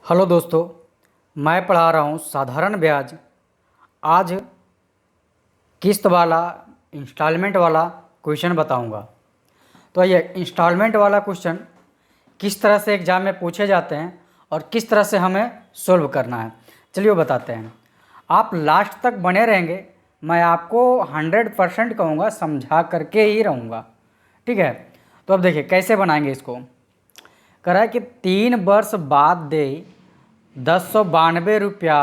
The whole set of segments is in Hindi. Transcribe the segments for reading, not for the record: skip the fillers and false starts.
हेलो दोस्तों, मैं पढ़ा रहा हूँ साधारण ब्याज। आज किस्त वाला इंस्टॉलमेंट वाला क्वेश्चन बताऊँगा। तो ये इंस्टॉलमेंट वाला क्वेश्चन किस तरह से एग्ज़ाम में पूछे जाते हैं और किस तरह से हमें सोल्व करना है, चलिए वो बताते हैं। आप लास्ट तक बने रहेंगे, मैं आपको 100% कहूँगा, समझा करके ही रहूँगा, ठीक है। तो अब देखिए कैसे बनाएंगे इसको। कह रहा है कि 3 वर्ष बाद दे 1092 रुपया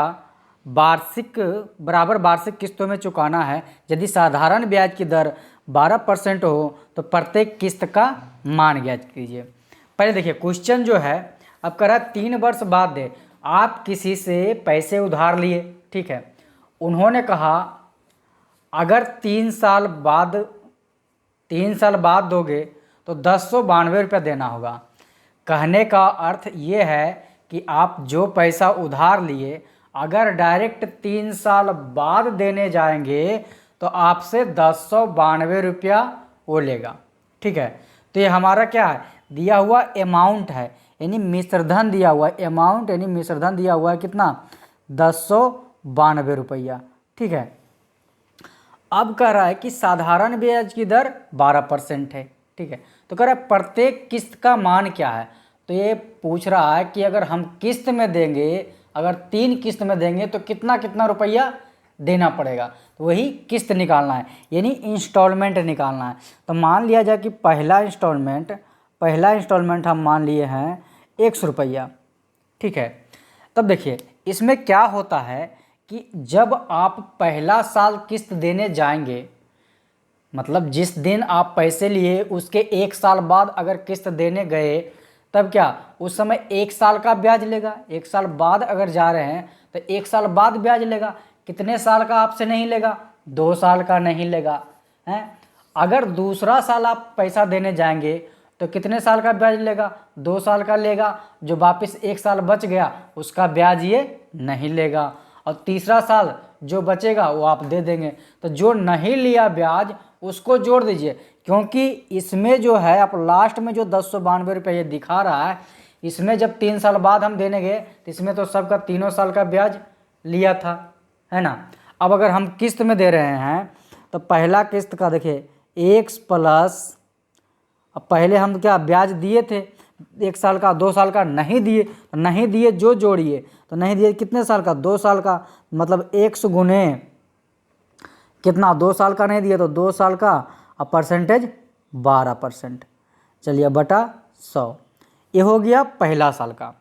वार्षिक बराबर वार्षिक किस्तों में चुकाना है। यदि साधारण ब्याज की दर 12% हो तो प्रत्येक किस्त का मान ज्ञात कीजिए। पहले देखिए क्वेश्चन जो है, अब कह रहा है 3 वर्ष बाद दे। आप किसी से पैसे उधार लिए, ठीक है, उन्होंने कहा अगर 3 साल बाद दोगे तो 1092 रुपया देना होगा। कहने का अर्थ ये है कि आप जो पैसा उधार लिए अगर डायरेक्ट 3 साल बाद देने जाएंगे तो आपसे 1092 रुपया वो लेगा, ठीक है। तो ये हमारा क्या है, दिया हुआ अमाउंट है, यानी मिश्रधन दिया हुआ है। अमाउंट यानी मिश्रधन दिया हुआ है कितना, 1092 रुपया, ठीक है। अब कह रहा है कि साधारण ब्याज की दर 12% है, ठीक है। तो कह रहा है प्रत्येक किस्त का मान क्या है। तो ये पूछ रहा है कि अगर हम किस्त में देंगे, अगर 3 किस्त में देंगे तो कितना कितना रुपया देना पड़ेगा, तो वही किस्त निकालना है, यानी इंस्टॉलमेंट निकालना है। तो मान लिया जाए कि पहला इंस्टॉलमेंट हम मान लिए हैं 100 रुपया, ठीक है। तब देखिए इसमें क्या होता है कि जब आप पहला साल किस्त देने जाएंगे, मतलब जिस दिन आप पैसे लिए उसके 1 साल बाद अगर किस्त देने गए, तब क्या उस समय 1 साल का ब्याज लेगा। 1 साल बाद अगर जा रहे हैं तो 1 साल बाद ब्याज लेगा। कितने साल का आपसे नहीं लेगा, 2 साल का नहीं लेगा, हैं। अगर दूसरा साल आप पैसा देने जाएंगे तो कितने साल का ब्याज लेगा, 2 साल का लेगा। जो वापस 1 साल बच गया उसका ब्याज ये नहीं लेगा, और तीसरा साल जो बचेगा वो आप दे देंगे। तो जो नहीं लिया ब्याज उसको जोड़ दीजिए, क्योंकि इसमें जो है आप लास्ट में जो 1092 रुपये ये दिखा रहा है, इसमें जब 3 साल बाद हम देने गए तो इसमें तो सबका तीनों साल का ब्याज लिया था, है ना। अब अगर हम किस्त में दे रहे हैं तो पहला किस्त का देखिए एक्स प्लस, अब पहले हम क्या ब्याज दिए थे 1 साल का, 2 साल का नहीं दिए, तो नहीं दिए जो जोड़िए, तो नहीं दिए कितने साल का, 2 साल का, मतलब एक्स गुने कितना, 2 साल का नहीं दिए तो 2 साल का, अब परसेंटेज 12%, चलिए बटा 100, ये हो गया पहला साल का।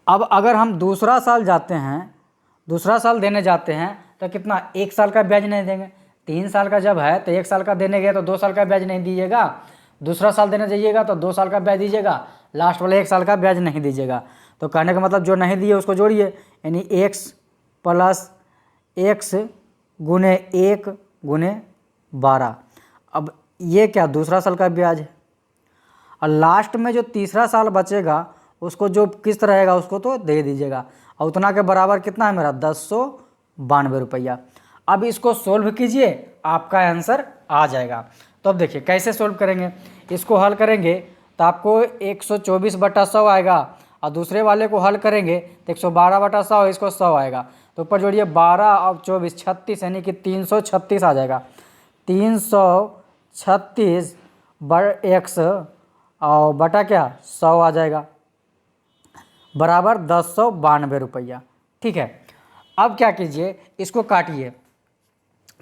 अब अगर हम दूसरा साल जाते हैं, दूसरा साल देने जाते हैं तो कितना, 1 साल का ब्याज नहीं देंगे। 3 साल का जब है तो 1 साल का देने गए तो 2 साल का ब्याज नहीं दीजिएगा, दूसरा साल देने जाइएगा तो 2 साल का ब्याज दीजिएगा, लास्ट वाले 1 साल का ब्याज नहीं दीजिएगा। तो कहने का मतलब जो नहीं दिए उसको जोड़िए, यानी एक्स प्लस एक्स गुने 1 गुने 12। अब ये क्या दूसरा साल का ब्याज है, और लास्ट में जो तीसरा साल बचेगा उसको जो किस्त रहेगा उसको तो दे दीजिएगा, और उतना के बराबर कितना है मेरा 1092 रुपया। अब इसको सोल्व कीजिए, आपका आंसर आ जाएगा। तो अब देखिए कैसे सोल्व करेंगे, इसको हल करेंगे तो आपको 124/100 आएगा, और दूसरे वाले को हल करेंगे तो 112/100, इसको 100 आएगा। तो ऊपर जोड़िए 12 और 24 36, यानी कि 336 आ जाएगा। 336 x और बटा क्या 100 आ जाएगा, बराबर 1092 रुपया, ठीक है। अब क्या कीजिए, इसको काटिए,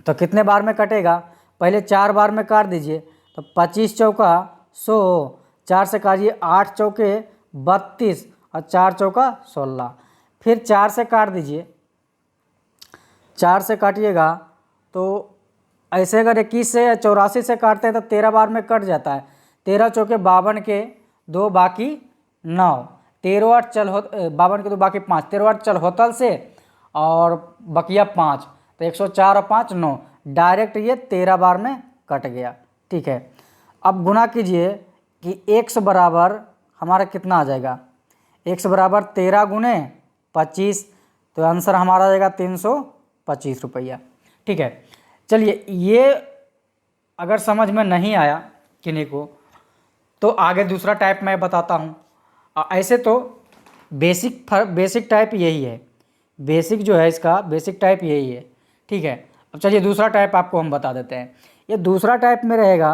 तो कितने बार में कटेगा, पहले 4 बार में काट दीजिए, तो 25 चौका 100, 4 से काटिए 8 चौके 32 और 4 चौका 16, फिर 4 से काट दीजिए, 4 से काटिएगा तो ऐसे अगर 21 से 84 से काटते हैं तो 13 बार में कट जाता है। 13 चौके 52 के 2 बाकी 9, 13 8 चल हो 52 के 2 बाकी 5, 13 8 चल होतल से और बकिया 5, तो 104 और 5 9, डायरेक्ट ये 13 बार में कट गया, ठीक है। अब गुना कीजिए कि x बराबर हमारा कितना आ जाएगा, x बराबर 13 गुने 25, तो आंसर हमारा आ जाएगा 325 रुपया, ठीक है। चलिए ये अगर समझ में नहीं आया किन्हीं को तो आगे दूसरा टाइप मैं बताता हूँ। ऐसे तो बेसिक टाइप यही है, बेसिक जो है इसका बेसिक टाइप यही है। ठीक है, अब चलिए दूसरा टाइप आपको हम बता देते हैं। ये दूसरा टाइप में रहेगा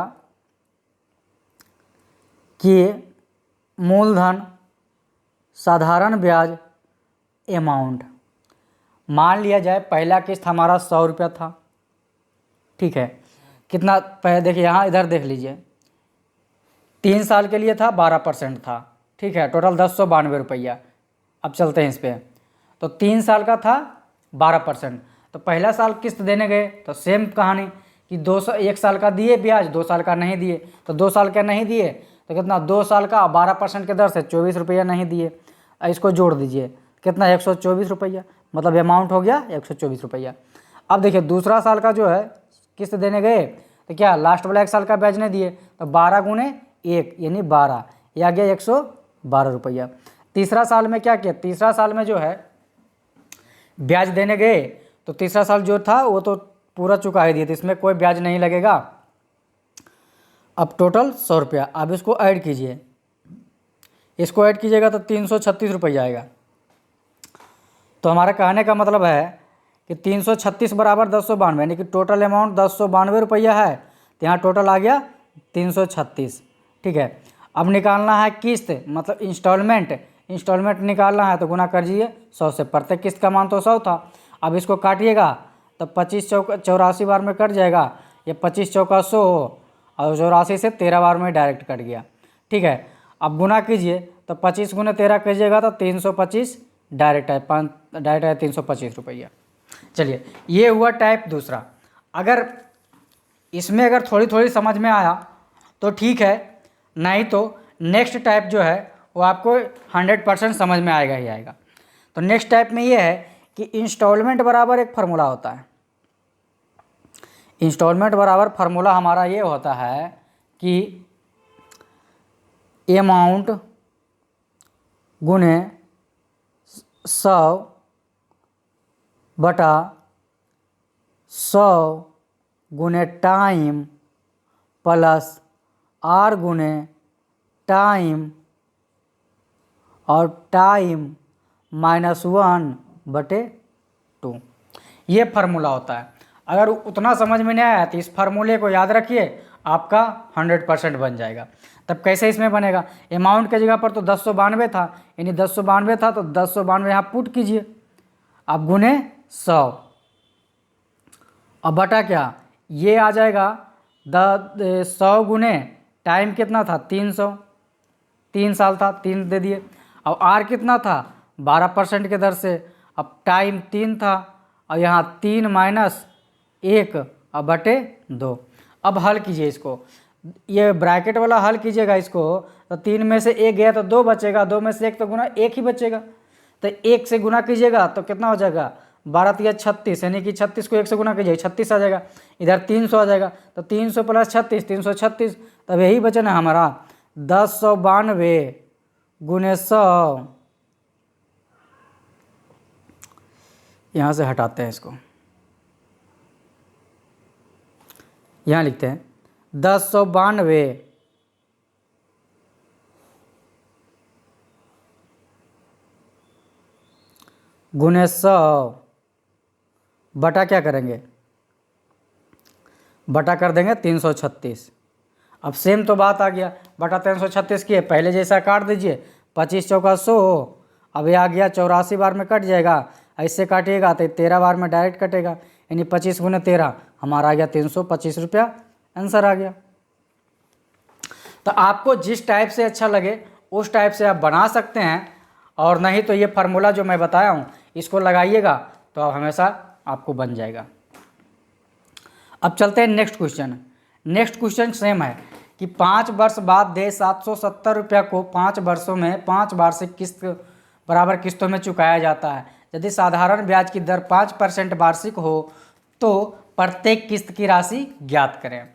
कि मूलधन, साधारण ब्याज, अमाउंट। मान लिया जाए पहला किस्त हमारा 100 रुपया था। ठीक है, कितना देखिए यहाँ इधर देख लीजिए, 3 साल के लिए था, 12% था। ठीक है, टोटल 1092 रुपया। अब चलते हैं इस पर, तो 3 साल का था 12%। तो पहला साल किस्त देने गए तो सेम कहानी कि 1 साल का दिए ब्याज, 2 साल का नहीं दिए। तो 2 साल का नहीं दिए तो कितना, 2 साल का 12% के दर से 24 रुपया नहीं दिए। इसको जोड़ दीजिए, कितना, 124 रुपया, मतलब अमाउंट हो गया 124 रुपया। अब देखिए दूसरा साल का जो है किस्त देने गए तो क्या, लास्ट वाला 1 साल का ब्याज नहीं दिए, तो 12 गुने 1 यानी 12, ये आ गया 112 रुपया। तीसरा साल में क्या किया, तीसरा साल में जो है ब्याज देने गए तो तीसरा साल जो था वो तो पूरा चुका ही दिए थे, इसमें कोई ब्याज नहीं लगेगा। अब टोटल 100 रुपया। अब इसको ऐड कीजिए, इसको ऐड कीजिएगा तो 336 रुपया आएगा। तो हमारा कहने का मतलब है कि 336 बराबर 1092, यानी कि टोटल अमाउंट 1092 रुपया है, तो यहाँ टोटल आ गया 336। ठीक है, अब निकालना है किस्त, मतलब इंस्टॉलमेंट निकालना है, तो गुना कर दीजिए 100 से। प्रत्येक किस्त का मान तो 100 था। अब इसको काटिएगा तो 25 चौका 84 बार में कट जाएगा, ये 25 चौका 100 और 84 से 13 बार में डायरेक्ट कट गया। ठीक है, अब गुना कीजिए तो 25 गुना 13 कीजिएगा तो 325 डायरेक्ट है 325 रुपया। चलिए, ये हुआ टाइप दूसरा। अगर इसमें अगर थोड़ी थोड़ी समझ में आया तो ठीक है, नहीं तो नेक्स्ट टाइप जो है वो आपको 100% समझ में आएगा ही आएगा। तो नेक्स्ट टाइप में ये है कि इंस्टॉलमेंट बराबर एक फार्मूला होता है। इंस्टॉलमेंट बराबर फार्मूला हमारा ये होता है कि अमाउंट गुने 100 बटा 100 गुने टाइम प्लस आर गुने टाइम और टाइम -1/2, ये फार्मूला होता है। अगर उतना समझ में नहीं आया तो इस फार्मूले को याद रखिए, आपका 100% बन जाएगा। तब कैसे इसमें बनेगा, अमाउंट के जगह पर तो 1092 था, यानी 1092 था तो 1092 यहाँ पुट कीजिए, अब गुने 100, अब बटा क्या, ये आ जाएगा 100 गुने टाइम कितना था 300, 3 साल था, 3 दे दिए। अब आर कितना था 12% के दर से, अब टाइम 3 था और यहाँ 3 माइनस 1 अब बटे 2। अब हल कीजिए इसको, ये ब्रैकेट वाला हल कीजिएगा इसको, तो 3 में से 1 गया तो 2 बचेगा, 2 में से 1 तो गुना 1 ही बचेगा, तो 1 से गुना कीजिएगा तो कितना हो जाएगा 12 तिया 36, यानी कि 36 को 1 से गुना कीजिए 36 आ जाएगा, इधर 300 आ जाएगा, तो 300 प्लस 36 336, तब यही बचे ना हमारा 1092 गुने 100। यहाँ से हटाते हैं इसको, यहाँ लिखते हैं 1092 गुने 100 बटा क्या करेंगे, बटा कर देंगे 336। अब सेम तो बात आ गया, बटा 336 किए, पहले जैसा काट दीजिए, 25 चौका 100, अब ये आ गया 84 बार में कट जाएगा, ऐसे काटिएगा तो 13 बार में डायरेक्ट कटेगा, यानी 25 गुने 13 हमारा आ गया 325 रुपया, आंसर आ गया। तो आपको जिस टाइप से अच्छा लगे उस टाइप से आप बना सकते हैं, और नहीं तो ये फार्मूला जो मैं बताया हूँ इसको लगाइएगा तो आप हमेशा आपको बन जाएगा। अब चलते हैं next question. Next question same है कि 5 वर्ष बाद देय 770 रुपया को 5 वर्षों में 5 वार्षिक किस्त बराबर किस्तों में चुकाया जाता है। यदि साधारण ब्याज की दर 5% वार्षिक हो तो प्रत्येक किस्त की राशि ज्ञात करें।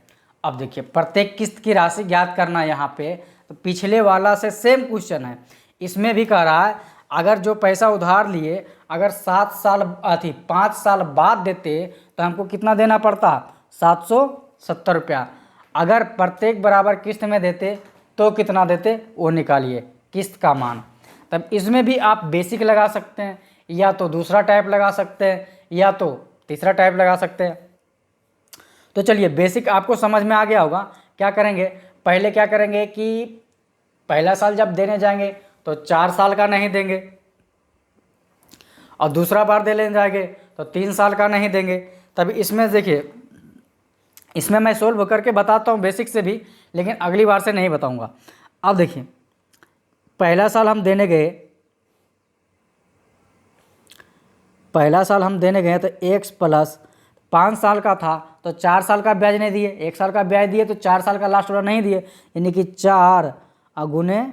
अब देखिए, प्रत्येक किस्त की राशि ज्ञात करना यहाँ पे, तो पिछले वाला से सेम क्वेश्चन है, इसमें भी कह रहा है अगर जो पैसा उधार लिए अगर 5 साल बाद देते तो हमको कितना देना पड़ता, 770 रुपया। अगर प्रत्येक बराबर किस्त में देते तो कितना देते वो निकालिए किस्त का मान। तो तब इसमें भी आप बेसिक लगा सकते हैं, या तो दूसरा टाइप लगा सकते हैं, या तो तीसरा टाइप लगा सकते हैं। तो चलिए, बेसिक आपको समझ में आ गया होगा। क्या करेंगे, पहले क्या करेंगे कि पहला साल जब देने जाएंगे तो 4 साल का नहीं देंगे, और दूसरा बार देने जाएंगे तो 3 साल का नहीं देंगे। तब इसमें देखिए, इसमें मैं सोल्व करके बताता हूँ बेसिक से भी, लेकिन अगली बार से नहीं बताऊँगा। अब देखिए, पहला साल हम देने गए, पहला साल हम देने गए तो x प्लस 5 साल का था तो 4 साल का ब्याज नहीं दिए, 1 साल का ब्याज दिए तो 4 साल का लास्ट वाला नहीं दिए, यानी कि 4 गुने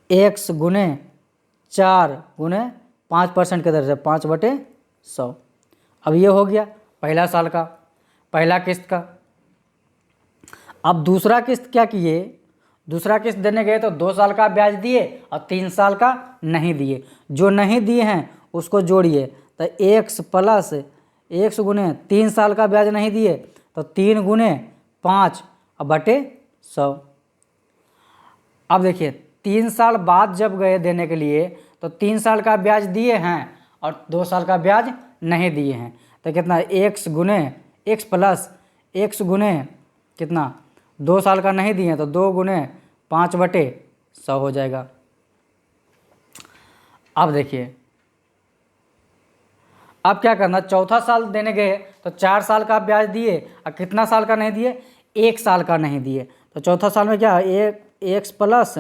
x गुने 4 गुने 5% के दर से 5/100। अब ये हो गया पहला साल का, पहला किस्त का। अब दूसरा किस्त क्या किए, दूसरा किस्त देने गए तो 2 साल का ब्याज दिए और 3 साल का नहीं दिए। जो नहीं दिए हैं उसको जोड़िए, तो x प्लस x गुने 3 साल का ब्याज नहीं दिए तो 3 गुने 5/100। अब देखिए, 3 साल बाद जब गए देने के लिए तो 3 साल का ब्याज दिए हैं और 2 साल का ब्याज नहीं दिए हैं, तो कितना x गुने x प्लस x गुने कितना 2 साल का नहीं दिए तो 2 गुने 5/100 हो जाएगा। अब देखिए, अब क्या करना, चौथा साल देने गए तो 4 साल का ब्याज दिए और कितना साल का नहीं दिए, 1 साल का नहीं दिए। तो चौथा साल में क्या है, x प्लस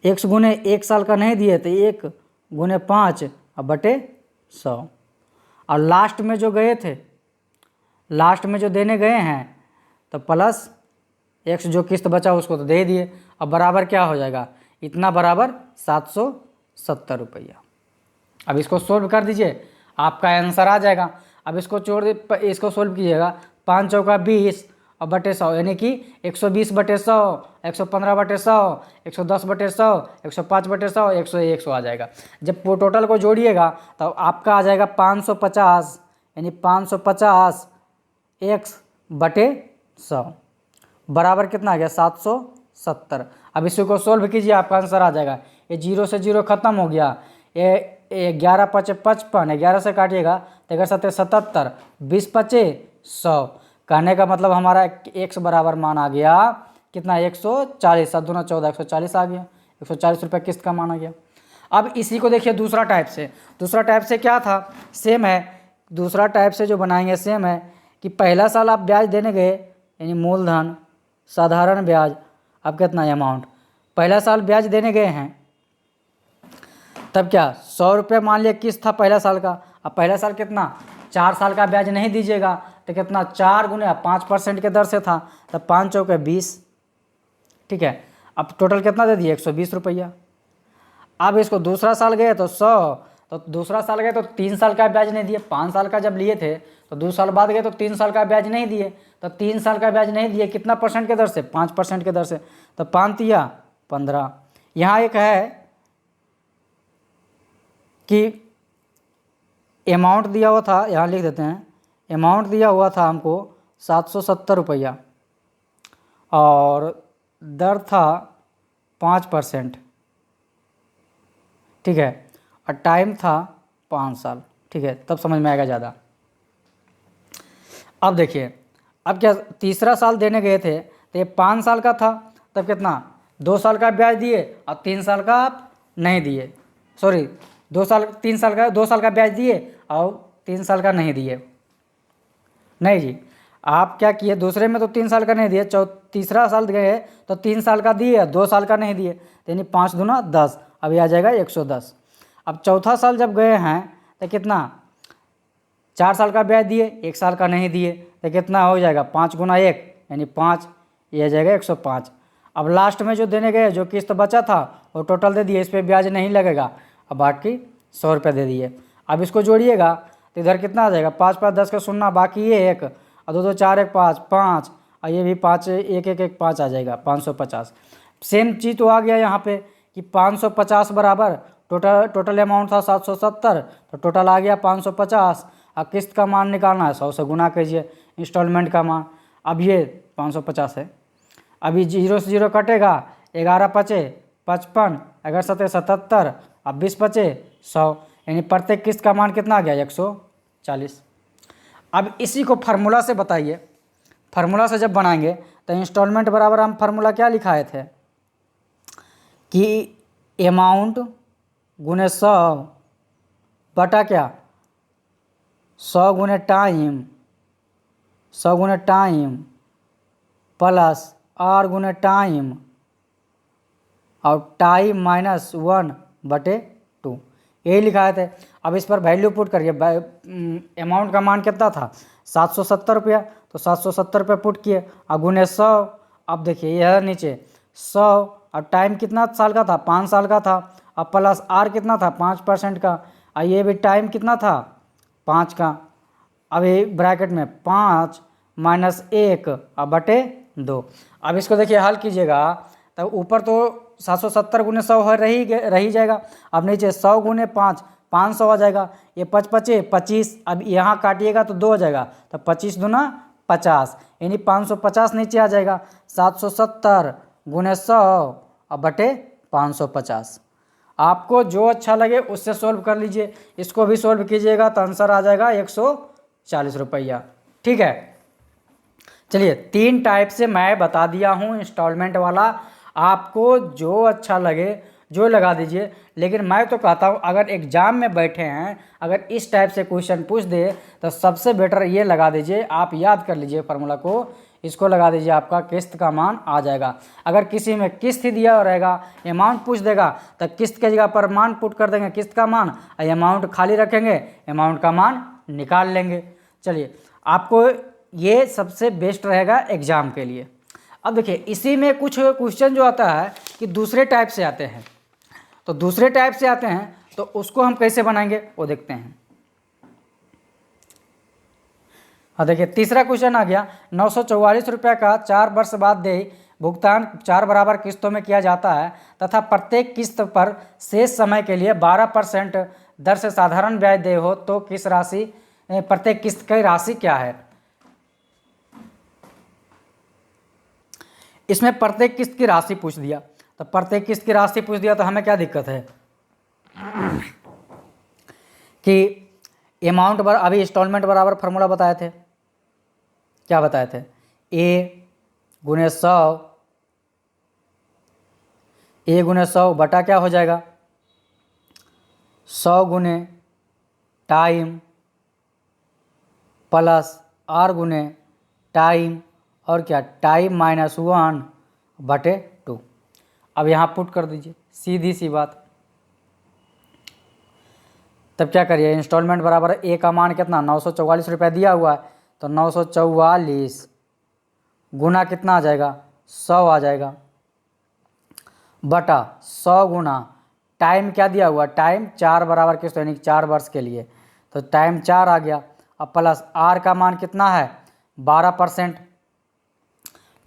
x गुने 1 साल का नहीं दिए तो 1 गुने 5/100। और लास्ट में जो गए थे, लास्ट में जो देने गए हैं तो प्लस x जो किस्त बचा उसको तो दे दिए। अब बराबर क्या हो जाएगा, इतना बराबर 770 रुपया। अब इसको सोल्व कर दीजिए, आपका आंसर आ जाएगा। अब इसको छोड़ दे, इसको सोल्व कीजिएगा, 5 चौका 20 और बटे 100, यानी कि 120/100, 115/100, 110/100, 105/100, 101 आ जाएगा। जब वो टोटल को जोड़िएगा तो आपका आ जाएगा 550, यानी 550 x/100 बराबर कितना आ गया, 770। अब इसी को सोल्व कीजिए, आपका आंसर आ जाएगा। ये 0 से 0 खत्म हो गया, ये 11 × 5 = 55, 11 से काटिएगा तो 11 × 7 = 77, 20 × 5 = 100। कहने का मतलब हमारा x बराबर मान आ गया कितना, 140, 7 दूना 14, 140 आ गया, 140 रुपये किस्त का मान आ गया। अब इसी को देखिए दूसरा टाइप से, दूसरा टाइप से क्या था, सेम है। दूसरा टाइप से जो बनाएंगे सेम है कि पहला साल आप ब्याज देने गए, यानी मूलधन साधारण ब्याज, अब कितना अमाउंट, पहला साल ब्याज देने गए हैं तब क्या 100 रुपये मान लिया किस्त था पहला साल का। अब पहला साल कितना, 4 साल का ब्याज नहीं दीजिएगा तो कितना, 4 गुने 5% के दर से था, तब 5 चौके 20, ठीक है। अब टोटल कितना दे दिए, 120 रुपया। अब इसको दूसरा साल गए तो 100, तो दूसरा साल गए तो 3 साल का ब्याज नहीं दिए, 5 साल का जब लिए थे तो 2 साल बाद गए तो 3 साल का ब्याज नहीं दिए, तो 3 साल का ब्याज नहीं दिए, कितना परसेंट के दर से, 5% के दर से, तो 5 तिया 15। यहाँ एक है कि अमाउंट दिया हुआ था, यहाँ लिख देते हैं, अमाउंट दिया हुआ था हमको 770 रुपया और दर था 5%, ठीक है, और टाइम था 5 साल, ठीक है, तब समझ में आएगा ज़्यादा। अब देखिए, अब क्या तीसरा साल देने गए थे तो ये 5 साल का था, तब कितना 2 साल का ब्याज दिए और 3 साल का आप नहीं दिए, सॉरी 2 साल 3 साल का 2 साल का ब्याज दिए और 3 साल का नहीं दिए, नहीं जी, आप क्या किए, दूसरे में तो 3 साल का नहीं दिए, तीसरा साल गए तो 3 साल का दिए 2 साल का नहीं दिए, यानी 5 दूना 10, अब आ जाएगा 110। अब चौथा साल जब गए हैं तो कितना, 4 साल का ब्याज दिए, 1 साल का नहीं दिए, तो कितना हो जाएगा, 5 गुना 1 यानी 5, ये आ जाएगा 105। अब लास्ट में जो देने गए, जो किस्त बचा था वो टोटल दे दिए, इस पर ब्याज नहीं लगेगा, अब बाकी 100 रुपये दे दिए। अब इसको जोड़िएगा तो इधर कितना आ जाएगा, 5 5 10 का 0, बाकी ये 1 और 2 2 4 1 5 5 और ये भी 5 1 1 1 5 आ जाएगा 550। सेम चीज़ तो आ गया यहाँ पे कि 550 बराबर टोटल अमाउंट था 770, तो टोटल आ गया 550। अब किस्त का मान निकालना है, 100 से गुना कीजिए इंस्टॉलमेंट का मान, अब ये 550 है। अभी 0 से 0 कटेगा, 11 पचे 55, 11 सत्ते 77, अब 20 पचे 100, यानी प्रत्येक किस्त का मान कितना आ गया 140। अब इसी को फार्मूला से बताइए, फार्मूला से जब बनाएंगे तो इंस्टॉलमेंट बराबर हम फार्मूला क्या लिखाए थे कि अमाउंट गुने 100 बटा क्या 100 गुने टाइम, 100 गुने टाइम प्लस आर गुने टाइम और टाइम माइनस 1/2, यही लिखाए थे। अब इस पर वैल्यू पुट करिए। अमाउंट का मान कितना था 770 रुपया, तो 770 रुपये पुट किए और गुने 100। अब देखिए यह नीचे 100 और टाइम कितना साल का था 5 साल का था, अब प्लस आर कितना था 5% का, और ये भी टाइम कितना था 5 का। अब ये ब्रैकेट में 5 माइनस 1 और बटे 2। अब इसको देखिए हल कीजिएगा तो ऊपर तो 770 गुने 100 रही जाएगा, अब नीचे 100 गुने 5 500 आ जाएगा, ये 5 पचे 25, अब यहाँ काटिएगा तो 2 हो जाएगा, तो 25 दूना 50, यानी 550 नीचे आ जाएगा। 770 गुने 100 और बटे 550। आपको जो अच्छा लगे उससे सोल्व कर लीजिए, इसको भी सोल्व कीजिएगा तो आंसर आ जाएगा 140 रुपया। ठीक है, चलिए 3 टाइप से मैं बता दिया हूँ इंस्टॉलमेंट वाला, आपको जो अच्छा लगे जो लगा दीजिए। लेकिन मैं तो कहता हूँ अगर एग्ज़ाम में बैठे हैं, अगर इस टाइप से क्वेश्चन पूछ दे तो सबसे बेटर ये लगा दीजिए, आप याद कर लीजिए फार्मूला को, इसको लगा दीजिए, आपका किस्त का मान आ जाएगा। अगर किसी में किस्त ही दिया रहेगा, अमाउंट पूछ देगा तो किस्त के जगह पर मान पुट कर देंगे, किस्त का मान, और अमाउंट खाली रखेंगे, अमाउंट का मान निकाल लेंगे। चलिए आपको ये सबसे बेस्ट रहेगा एग्ज़ाम के लिए। अब देखिए इसी में कुछ क्वेश्चन जो आता है कि दूसरे टाइप से आते हैं, तो दूसरे टाइप से आते हैं तो उसको हम कैसे बनाएंगे वो देखते हैं। हाँ देखिए तीसरा क्वेश्चन आ गया, 944 रुपये का 4 वर्ष बाद देय भुगतान 4 बराबर किस्तों में किया जाता है तथा प्रत्येक किस्त पर शेष समय के लिए 12% दर से साधारण ब्याज देय हो, तो किस राशि प्रत्येक किस्त की राशि क्या है। इसमें प्रत्येक किस्त की राशि पूछ दिया, तो प्रत्येक किस्त की राशि पूछ दिया तो हमें क्या दिक्कत है कि अमाउंट पर अभी इंस्टॉलमेंट बराबर फार्मूला बताए थे, क्या बताए थे, ए गुने 100 बटा क्या हो जाएगा 100 गुने टाइम प्लस आर गुने टाइम और क्या टाइम माइनस 1/2। अब यहाँ पुट कर दीजिए, सीधी सी बात। तब क्या करिए, इंस्टॉलमेंट बराबर ए का मान कितना 944 रुपये दिया हुआ है, तो 944 गुना कितना आ जाएगा 100 आ जाएगा, बटा 100 गुना टाइम क्या दिया हुआ, टाइम 4 बराबर किस्त यानी 4 वर्ष के लिए, तो टाइम 4 आ गया। अब प्लस आर का मान कितना है 12%,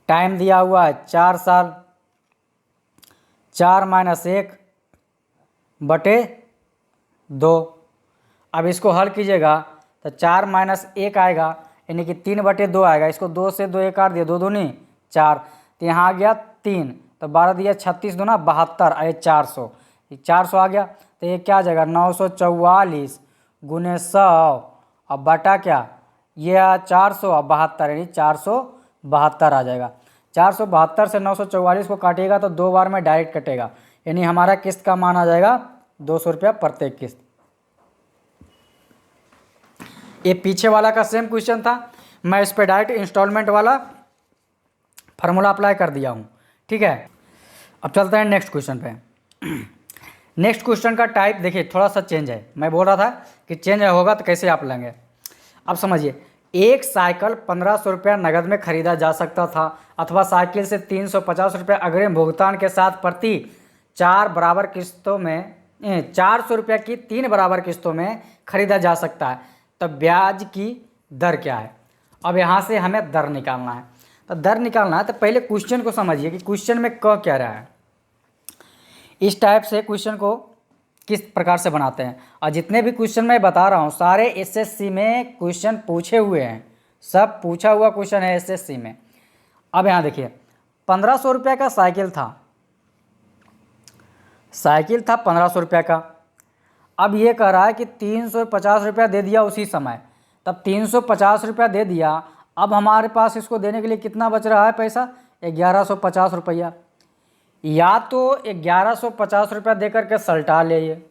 टाइम दिया हुआ है 4 साल, 4 माइनस 1/2। अब इसको हल कीजिएगा तो 4 माइनस 1 आएगा, यानी कि 3/2 आएगा। इसको 2 से 2 काट दिया, 2 दूनी 4, तो यहाँ आ गया 3, तो 12 दिया 36 दूना 72, आए 400, 400 आ गया। तो ये क्या आ जाएगा 944 गुने 100 और बटा क्या ये 400 और 72, यानी 472 आ जाएगा। 472 से 944 को काटिएगा तो 2 बार में डायरेक्ट कटेगा, यानी हमारा किस्त का मान आ जाएगा 200 रुपया प्रत्येक किस्त। ये पीछे वाला का सेम क्वेश्चन था, मैं इस पर डायरेक्ट इंस्टॉलमेंट वाला फार्मूला अप्लाई कर दिया हूँ। ठीक है, अब चलते हैं नेक्स्ट क्वेश्चन पे। नेक्स्ट क्वेश्चन का टाइप देखिए थोड़ा सा चेंज है, मैं बोल रहा था कि चेंज होगा तो कैसे आप लेंगे। अब समझिए, एक साइकिल 1500 रुपया नगद में खरीदा जा सकता था अथवा साइकिल से 350 रुपया अग्रिम भुगतान के साथ प्रति 4 बराबर किस्तों में 400 रुपया की 3 बराबर किस्तों में खरीदा जा सकता है, तो ब्याज की दर क्या है। अब यहाँ से हमें दर निकालना है, तो दर निकालना है तो पहले क्वेश्चन को समझिए कि क्वेश्चन में कह क्या रहा है। इस टाइप से क्वेश्चन को किस प्रकार से बनाते हैं, और जितने भी क्वेश्चन मैं बता रहा हूँ सारे एसएससी में क्वेश्चन पूछे हुए हैं, सब पूछा हुआ क्वेश्चन है एसएससी में। अब यहाँ देखिए 1500 रुपये का साइकिल था, 1500 रुपये का। अब ये कह रहा है कि 350 रुपया दे दिया उसी समय, तब 350 रुपया दे दिया। अब हमारे पास इसको देने के लिए कितना बच रहा है पैसा? 1150 रुपया। या तो 1150 रुपया दे करके सल्टा ले ये,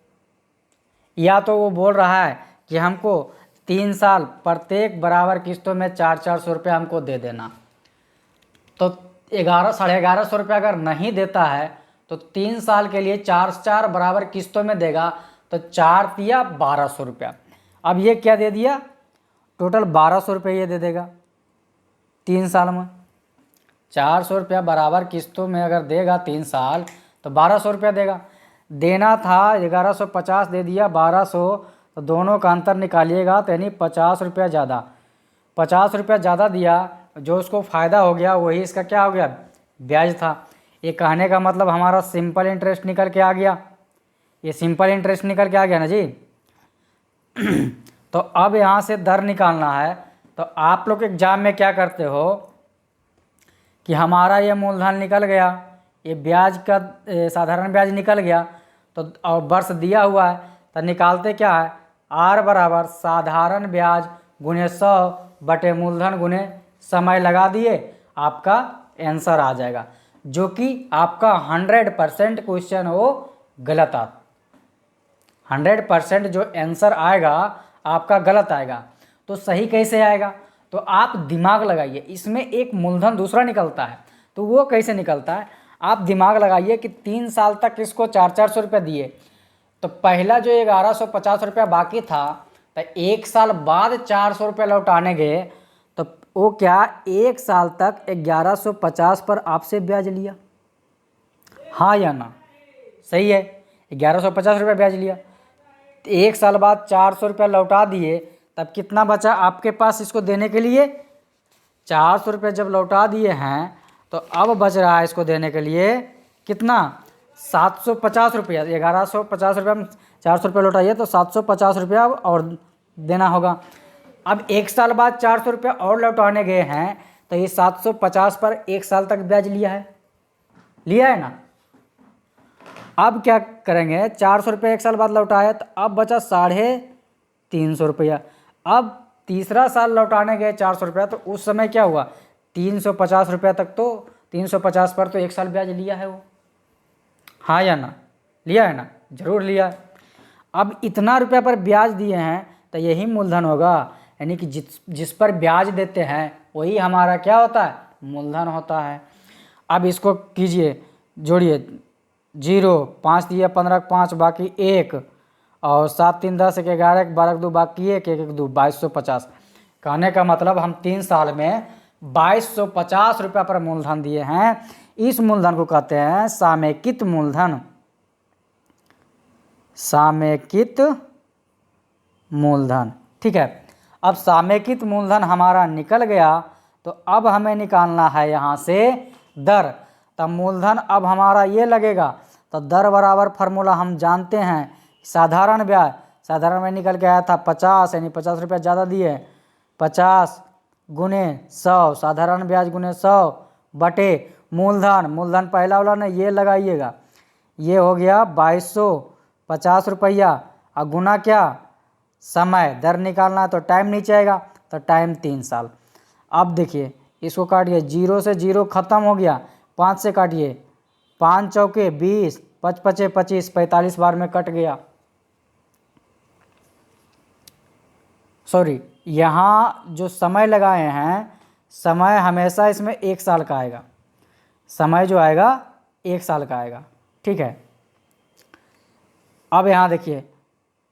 या तो वो बोल रहा है कि हमको 3 साल प्रत्येक बराबर किस्तों में 400 रुपया हमको दे देना। तो 1100 रुपया अगर नहीं देता है तो 3 साल के लिए 4 बराबर किस्तों में देगा, तो 4 दिया 1200 रुपया। अब ये क्या दे दिया? टोटल 1200 रुपये ये दे देगा 3 साल में। 400 रुपया बराबर किस्तों में अगर देगा 3 साल तो 1200 रुपया देगा। देना था 1150, दे दिया 1200, तो दोनों का अंतर निकालिएगा तो यानी 50 रुपया ज़्यादा, 50 रुपया ज़्यादा दिया। जो उसको फ़ायदा हो गया वही इसका क्या हो गया? ब्याज था। ये कहने का मतलब हमारा सिंपल इंटरेस्ट निकल के आ गया, ये सिंपल इंटरेस्ट निकल के आ गया ना जी। तो अब यहाँ से दर निकालना है। तो आप लोग एग्जाम में क्या करते हो कि हमारा ये मूलधन निकल गया, ये ब्याज का साधारण ब्याज निकल गया, तो और वर्ष दिया हुआ है, तो निकालते क्या है? आर बराबर साधारण ब्याज गुने 100 बटे मूलधन गुने समय लगा दिए, आपका आंसर आ जाएगा। जो कि आपका 100% क्वेश्चन हो गलत आ 100% जो आंसर आएगा आपका गलत आएगा। तो सही कैसे आएगा? तो आप दिमाग लगाइए, इसमें एक मूलधन दूसरा निकलता है, तो वो कैसे निकलता है? आप दिमाग लगाइए कि 3 साल तक इसको 400 रुपये दिए, तो पहला जो 1150 रुपया बाकी था, तो 1 साल बाद 400 रुपये लौटाने गए, तो वो क्या 1 साल तक 1150 पर आपसे ब्याज लिया? हाँ या ना? सही है, 1150 रुपये ब्याज लिया। 1 साल बाद 400 रुपया लौटा दिए, तब कितना बचा आपके पास इसको देने के लिए? 400 रुपये जब लौटा दिए हैं, तो अब बच रहा है इसको देने के लिए कितना? 750 रुपया। 1150 रुपया में 400 रुपया लौटाइए तो 750 रुपया और देना होगा। अब 1 साल बाद 400 रुपया और लौटाने गए हैं, तो ये 750 पर 1 साल तक ब्याज लिया है ना। अब क्या करेंगे? 400 रुपये 1 साल बाद लौटाया, तो अब बचा 350 रुपया। अब तीसरा साल लौटाने गए 400 रुपया, तो उस समय क्या हुआ? 350 रुपया तक, तो 350 पर तो 1 साल ब्याज लिया है वो। हाँ या ना? लिया है ना? जरूर लिया है। अब इतना रुपया पर ब्याज दिए हैं, तो यही मूलधन होगा। यानी कि जिस पर ब्याज देते हैं वही हमारा क्या होता है? मूलधन होता है। अब इसको कीजिए, जोड़िए, 0, 5 दिया 15 5 बाकी 1, और 7 3 10 1 11 12 2 बाकी 1 1 2 2250। कहने का मतलब हम 3 साल में 2250 रुपया पर मूलधन दिए हैं। इस मूलधन को कहते हैं सामयिकृत मूलधन। सामयिकृत मूलधन, ठीक है। अब सामयिकृत मूलधन हमारा निकल गया, तो अब हमें निकालना है यहाँ से दर। तब मूलधन अब हमारा ये लगेगा, तो दर बराबर फार्मूला हम जानते हैं, साधारण ब्याज। साधारण में निकल के आया था 50, यानी 50 रुपया ज़्यादा दिए, 50 गुने 100, साधारण ब्याज गुने 100 बटे मूलधन। मूलधन पहला वाला ने ये लगाइएगा, ये हो गया 2250 रुपया, और गुना क्या? समय। दर निकालना है तो टाइम नीचे आएगा, तो टाइम 3 साल। अब देखिए, इसको काटिए, 0 से 0 खत्म हो गया, 5 से काटिए, 5 चौके 20, 5 पचे 25, 45 बार में कट गया। सॉरी, यहाँ जो समय लगाए हैं, समय हमेशा इसमें 1 साल का आएगा। समय जो आएगा 1 साल का आएगा, ठीक है। अब यहाँ देखिए,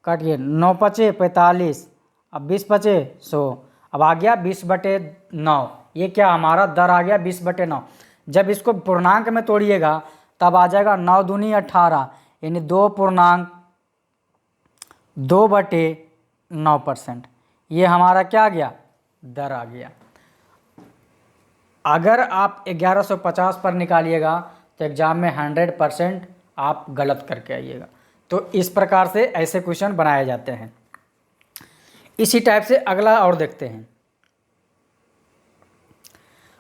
काटिए, 9 पचे 45, अब 20 पचे 100, अब आ गया 20/9। ये क्या हमारा दर आ गया 20/9। जब इसको पूर्णांक में तोड़िएगा तब आ जाएगा 9 दूनी 18, यानी 2.9%। ये हमारा क्या आ गया? दर आ गया। अगर आप 1150 पर निकालिएगा तो एग्ज़ाम में 100% आप गलत करके आइएगा। तो इस प्रकार से ऐसे क्वेश्चन बनाए जाते हैं। इसी टाइप से अगला और देखते हैं।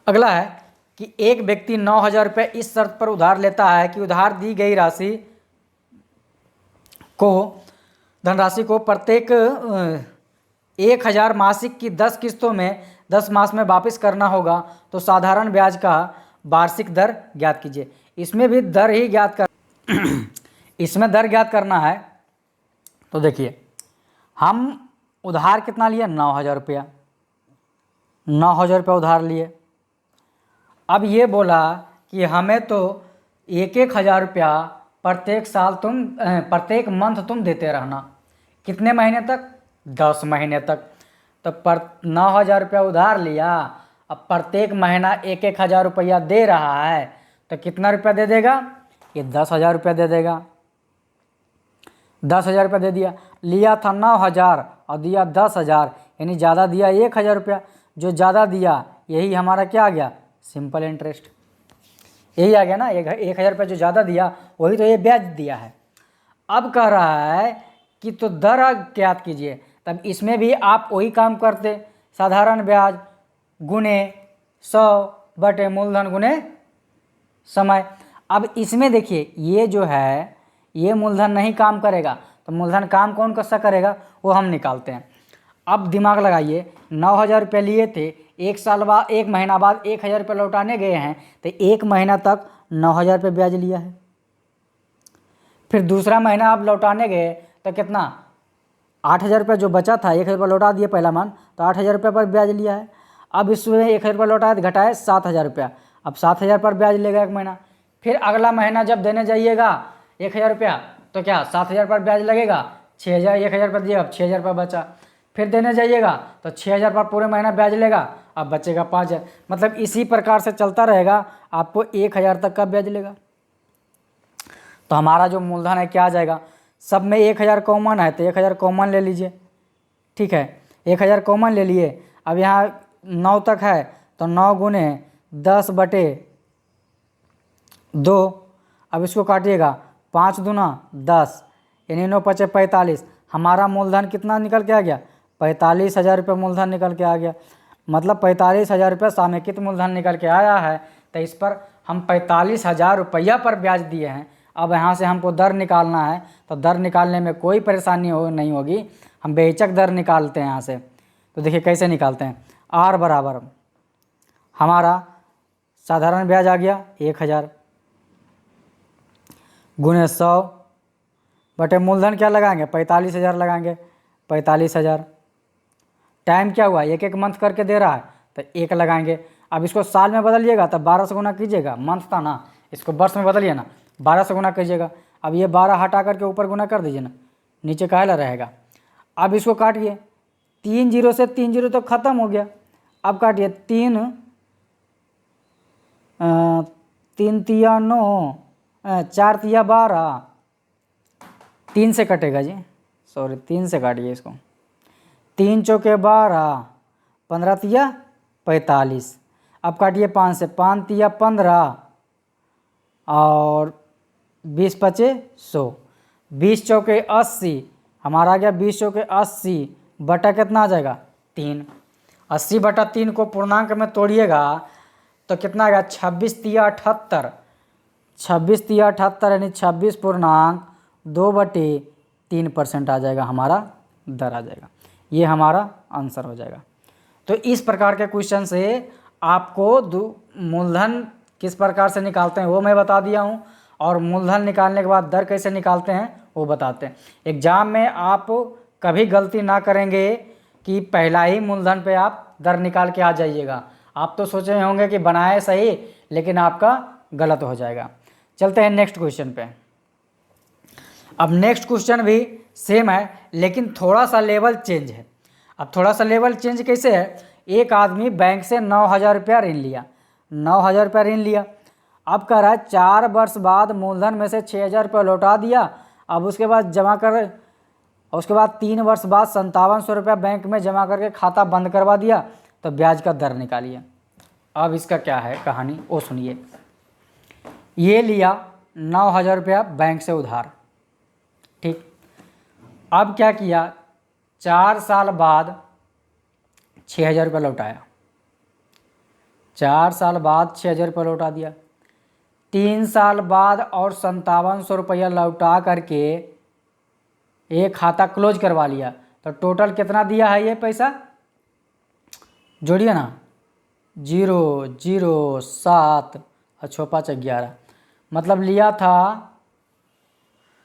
अगला है कि एक व्यक्ति 9,000 रुपये इस शर्त पर उधार लेता है कि उधार दी गई राशि को धनराशि को प्रत्येक 1,000 मासिक की 10 किस्तों में 10 मास में वापस करना होगा, तो साधारण ब्याज का वार्षिक दर ज्ञात कीजिए। इसमें भी दर ही ज्ञात कर इसमें दर ज्ञात करना है। तो देखिए, हम उधार कितना लिए? 9,000 रुपया, 9,000 रुपया उधार लिए। अब ये बोला कि हमें तो 1,000 रुपया प्रत्येक साल प्रत्येक मंथ तुम देते रहना। कितने महीने तक? 10 महीने तक। तो 9,000 रुपया उधार लिया, अब प्रत्येक महीना 1,000 रुपया दे रहा है, तो कितना रुपया दे देगा? ये 10,000 रुपया दे देगा। 10,000 रुपया दे दिया। लिया था 9,000 और दिया 10,000, यानी ज़्यादा दिया 1,000 रुपया। जो ज़्यादा दिया यही हमारा क्या आ गया? Simple interest. यही आ गया ना, 1,000 रुपया जो ज़्यादा दिया वही तो ये ब्याज दिया है। अब कह रहा है कि तो दर ज्ञात कीजिए। तब इसमें भी आप वही काम करते, साधारण ब्याज गुने 100 बटे मूलधन गुने समय। अब इसमें देखिए, ये जो है ये मूलधन नहीं काम करेगा, तो मूलधन काम कौन कैसा करेगा वो हम निकालते हैं। अब दिमाग लगाइए, 9,000 रुपये लिए थे, एक साल बाद 1 महीना बाद 1,000 रुपये लौटाने गए हैं, तो 1 महीना तक 9,000 रुपये ब्याज लिया है। फिर दूसरा महीना आप लौटाने गए तो कितना? 8,000 रुपये जो बचा था, 1,000 रुपये लौटा दिए पहला मान, तो 8,000 रुपये पर ब्याज लिया है। अब इसमें 1,000 रुपये लौटाए तो घटाए 7,000 रुपया, अब 7,000 पर ब्याज लेगा 1 महीना। फिर अगला महीना जब देने जाइएगा 1,000 रुपया, तो क्या 7,000 पर ब्याज लगेगा? 6,000, 1,000 रुपये दिए, अब 6,000 रुपये बचा। फिर देने जाइएगा तो 6,000 पर पूरे महीना ब्याज लेगा, अब बचेगा 5,000। मतलब इसी प्रकार से चलता रहेगा, आपको 1,000 तक का ब्याज लेगा। तो हमारा जो मूलधन है क्या आ जाएगा? सब में 1,000 कॉमन है, तो 1,000 कॉमन ले लीजिए। ठीक है, 1,000 कॉमन ले लिए। अब यहाँ 9 तक है, तो 9 गुने 10 बटे 2। अब इसको काटिएगा, 5 दूना 10, यानी 9 पचे 45। हमारा मूलधन कितना निकल के आ गया? 45,000 रुपये मूलधन निकल के आ गया। मतलब 45,000 रुपये सामयिक मूलधन निकल के आया है। तो इस पर हम 45,000 रुपया पर ब्याज दिए हैं। अब यहाँ से हमको दर निकालना है, तो दर निकालने में कोई परेशानी नहीं होगी, हम बेहिचक दर निकालते हैं यहाँ से। तो देखिए कैसे निकालते हैं। आर बराबर हमारा साधारण ब्याज आ गया 1,000 गुने 100 बटे मूलधन क्या लगाएंगे? 45,000 लगाएंगे। 45,000 टाइम क्या हुआ? 1-1 मंथ करके दे रहा है, तो 1 लगाएंगे। अब इसको साल में बदलिएगा तो 12 से गुना कीजिएगा, मंथ था ना, इसको वर्ष में बदलिए ना, 12 से गुना कीजिएगा। अब ये 12 हटा करके ऊपर गुना कर दीजिए ना, नीचे काहेला रहेगा। अब इसको काटिए, 3 जीरो से 3 जीरो तो ख़त्म हो गया। अब काटिए, 3 तिया 9, 4 तिया 12, 3 से कटेगा जी, सॉरी 3 से काटिए इसको। 3 चौके 12, 15 तिया 45। अब काटिए 5 से, 5 तिया 15 और 20 पचे 100, 20 चौके 80, हमारा आ गया 20 चौके 80 बटा कितना आ जाएगा? 3। 80 बटा 3 को पूर्णांक में तोड़िएगा तो कितना आ गया? 26 तिया 78, 26 तिया 78 यानी 26.2/3% आ जाएगा, हमारा दर आ जाएगा। ये हमारा आंसर हो जाएगा। तो इस प्रकार के क्वेश्चन से आपको मूलधन किस प्रकार से निकालते हैं वो मैं बता दिया हूँ, और मूलधन निकालने के बाद दर कैसे निकालते हैं वो बताते हैं। एग्जाम में आप कभी गलती ना करेंगे कि पहला ही मूलधन पे आप दर निकाल के आ जाइएगा। आप तो सोचे होंगे कि बनाए सही, लेकिन आपका गलत हो जाएगा। चलते हैं नेक्स्ट क्वेश्चन पे। अब नेक्स्ट क्वेश्चन भी सेम है, लेकिन थोड़ा सा लेवल चेंज है। अब थोड़ा सा लेवल चेंज कैसे है? एक आदमी बैंक से 9,000 रुपया ऋण लिया, 9,000 रुपया ऋण लिया। अब कह रहा है 4 वर्ष बाद मूलधन में से 6,000 रुपया लौटा दिया। अब उसके बाद जमा कर, उसके बाद 3 वर्ष बाद 5700 रुपया बैंक में जमा करके खाता बंद करवा दिया, तो ब्याज का दर निकालिए। अब इसका क्या है कहानी वो सुनिए। ये लिया 9,000 रुपया बैंक से उधार, ठीक। अब क्या किया? 4 साल बाद 6,000 रुपया लौटाया, 4 साल बाद 6,000 रुपये लौटा दिया। 3 साल बाद और 5700 रुपया लौटा करके एक खाता क्लोज करवा लिया, तो टोटल कितना दिया है ये पैसा, जोड़िए ना, 0 0 7 और 6 5 11, मतलब लिया था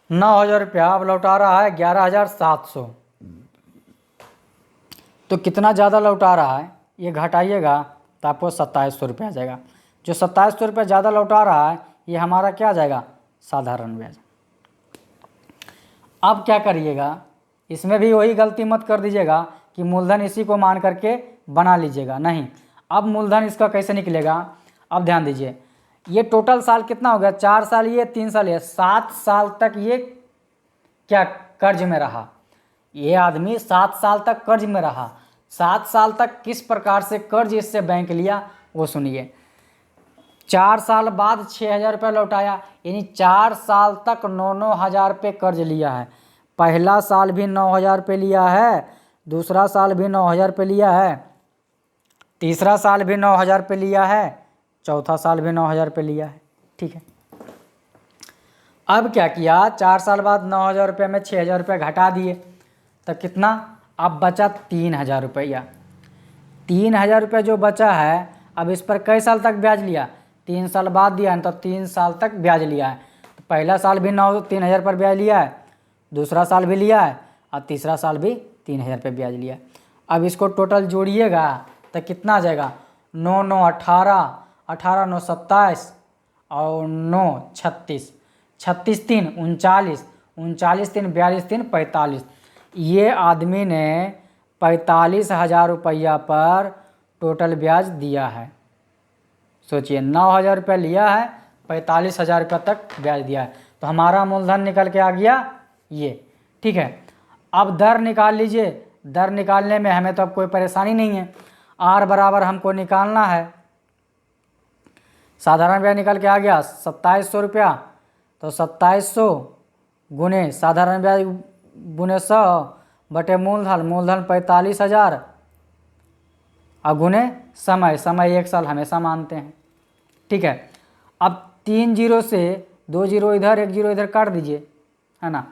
9,000 रुपया, अब लौटा रहा है 11,700। तो कितना ज़्यादा लौटा रहा है, ये घटाइएगा तो आपको 2700 रुपया आ जाएगा। जो 2700 रुपया ज़्यादा लौटा रहा है ये हमारा क्या आ जाएगा, साधारण ब्याज। अब क्या करिएगा, इसमें भी वही गलती मत कर दीजिएगा कि मूलधन इसी को मान करके बना लीजिएगा, नहीं। अब मूलधन इसका कैसे निकलेगा, अब ध्यान दीजिए, ये टोटल साल कितना हो गया, 4 साल ये, 3 साल ये, 7 साल तक ये क्या कर्ज में रहा, ये आदमी 7 साल तक कर्ज में रहा। 7 साल तक किस प्रकार से कर्ज इससे बैंक लिया वो सुनिए। 4 साल बाद 6,000 रुपये लौटाया, यानी 4 साल तक 9 हज़ार रुपये कर्ज लिया है। पहला साल भी 9,000 रुपये लिया है, दूसरा साल भी 9,000 रुपये लिया है, तीसरा साल भी 9,000 रुपये लिया है, चौथा साल भी 9,000 रुपये लिया है। ठीक है, अब क्या किया, 4 साल बाद 9,000 रुपये में 6,000 रुपये घटा दिए, तो कितना अब बचा 3,000 रुपया। 3,000 रुपये जो बचा है, अब इस पर कई साल तक ब्याज लिया, 3 साल बाद दिया है, तो 3 साल तक ब्याज लिया है। तो पहला साल भी 3,000 पर ब्याज लिया है, दूसरा साल भी लिया है, और तीसरा साल भी 3,000 पे ब्याज लिया है। अब इसको टोटल जोड़िएगा तो कितना आ जाएगा, 9 9 18, 18 9 27 और 9 36, 36 3 39, 39 3 42 3 45। ये आदमी ने 45,000 रुपया पर टोटल ब्याज दिया है। सोचिए, 9,000 रुपया लिया है, 45,000 रुपया तक ब्याज दिया है, तो हमारा मूलधन निकल के आ गया ये। ठीक है, अब दर निकाल लीजिए। दर निकालने में हमें तो अब कोई परेशानी नहीं है, आर बराबर हमको निकालना है। साधारण ब्याज निकल के आ गया 2700 रुपया, तो 2700 गुने साधारण ब्याज गुने 100 बटे मूलधन, मूलधन 45,000 और गुने समय, समय 1 साल हमेशा मानते हैं। ठीक है, अब 3 जीरो से 2 जीरो इधर 1 जीरो इधर काट दीजिए, है ना,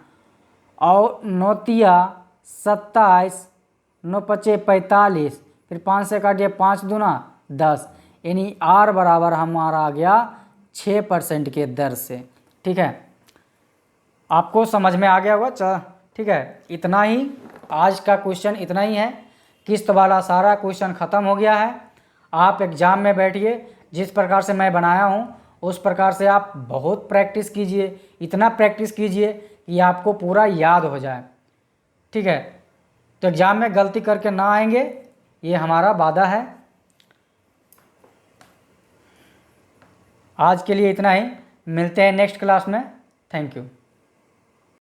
और 9 तिया 27, 9 पचे 45, फिर 5 से काटिए, 5 दूना 10, यानी आर बराबर हमारा आ गया 6% के दर से। ठीक है, आपको समझ में आ गया होगा। ठीक है, इतना ही आज का क्वेश्चन, इतना ही है। किस्त वाला सारा क्वेश्चन ख़त्म हो गया है। आप एग्ज़ाम में बैठिए, जिस प्रकार से मैं बनाया हूँ उस प्रकार से आप बहुत प्रैक्टिस कीजिए, इतना प्रैक्टिस कीजिए कि आपको पूरा याद हो जाए। ठीक है, तो एग्ज़ाम में गलती करके ना आएंगे, ये हमारा वादा है। आज के लिए इतना ही, मिलते हैं नेक्स्ट क्लास में। Thank you.